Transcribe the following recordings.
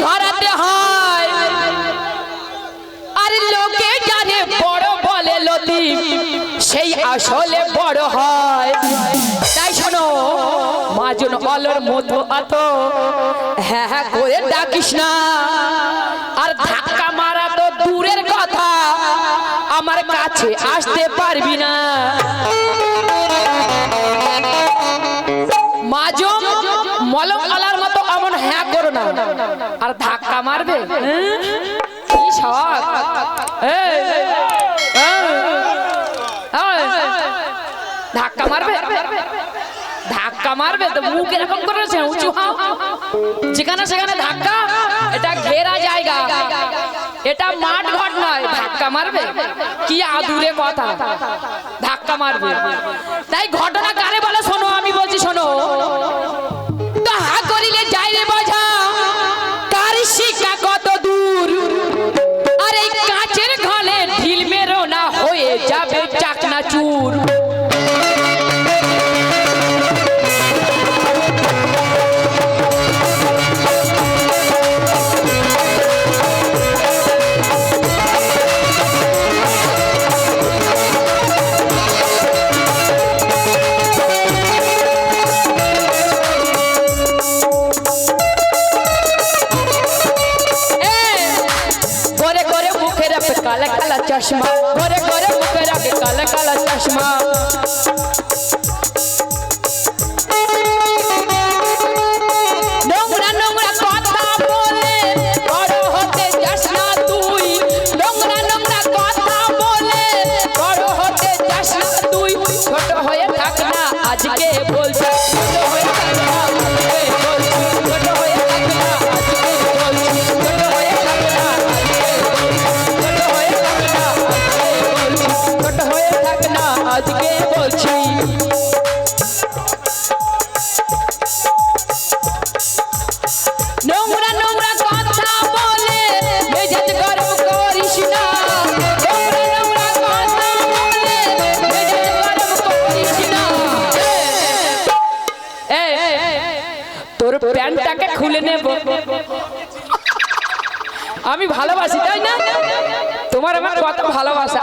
ধরাতে হয় আর লোকে জানে বড় বলে লতি সেই আসলে বড় হয় তাই শোনো মাজন অলর মতো অত হ্যাঁ হ্যাঁ করে ডাকিস না আর ধাক্কা মারা তো দূরের কথা আমার কাছে আসতে পারবি না মাজন মলম আলার মতো এমন হ্যাঁ করো না আর ধাক্কা মারবে কি শখ ধাক্কা মারবে ধাক্কা মারবে তো মুখ এরকম করেছে উঁচু হাও যেখানে সেখানে ধাক্কা এটা ঘেরা জায়গা এটা মাঠ ঘাট নয় ধাক্কা মারবে কি আদুরে কথা ধাক্কা মারবে তাই ঘটনা কারে বলে শোনো আমি বলছি শোনো তাহা করিলে যাই রে বোঝা কার শিক্ষা কত দূর আর এই কাঁচের ঘরে ঢিল মেরো না হয়ে যাবে চাকনা চুর काला काला चश्मा गोरे गोरे मुखे रखे काला काला चश्मा নোংরা নোংরা কথা বলে বড় হতে যাস না তুই নোংরা নোংরা কথা বলে বড় হতে যাস না তুই ছোট হয়ে থাক না আজকে বলছি ছোট হয়ে থাক না আজকে বলছি ছোট হয়ে থাক না আজকে বলছি ছোট হয়ে থাক না ছোট হয়ে থাক না আজকে বলছি নোংরা নোংরা কথা বলে মেজাজ গরম করিস না নোংরা নোংরা কথা বলে মেজাজ গরম করিস না তোর প্যান্টটাকে খুলে নেব আমি ভালোবাসি তাই না তোমার আমার কত ভালোবাসা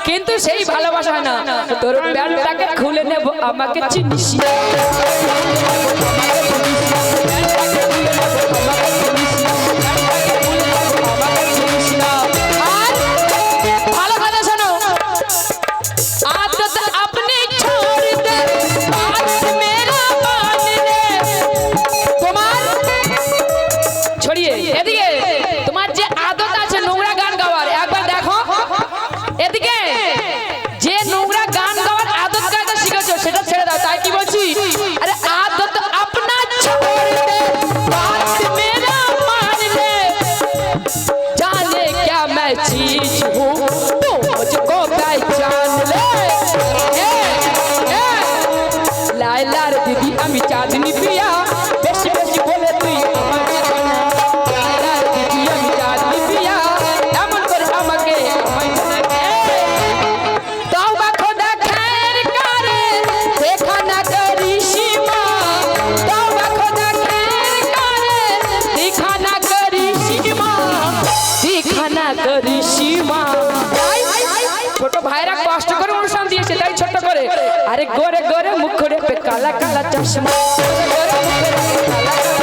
কিন্তু সেই ভালোবাসা না তোর প্যান্টটাকে খুলে নেব আমাকে চিনিস ভালো কথা শোনো आदत अपनी छोड़ दे बात मेरा मान ले তোমার ছড়িয়ে এদিকে তোমার যে আদত আছে নোংরা গান গাওয়ার একবার দেখো এদিকে যে নোংরা গান গাওয়ার আদত কায়দা শিখেছো সেটা ছেড়ে দাও তাই কি বলছি আরে आदत अपना छोड़ दे बात मेरा मान ले जाने क्या मैं चीज हूँ तू मुझको पहचान ले लाइला रे दीदी আমি চাঁদনি পিয়া বেশি বেশি বলে তুই আমাকে লাইলা রে দিদি আমি চাঁদনি পিয়া এমন করে আমাকে তওবা খোদা খের করে দেখা না করিস মা তওবা খোদা খের করে দেখা না করিস মা দেখা না করিস মা ছোট ভাইরা কষ্ট করে অনুষ্ঠান দিয়েছে তাই ছোট করে আরে গোরে গোরে মুখ করে पे काला काला चश्मा गोरे गोरे मुख पे काला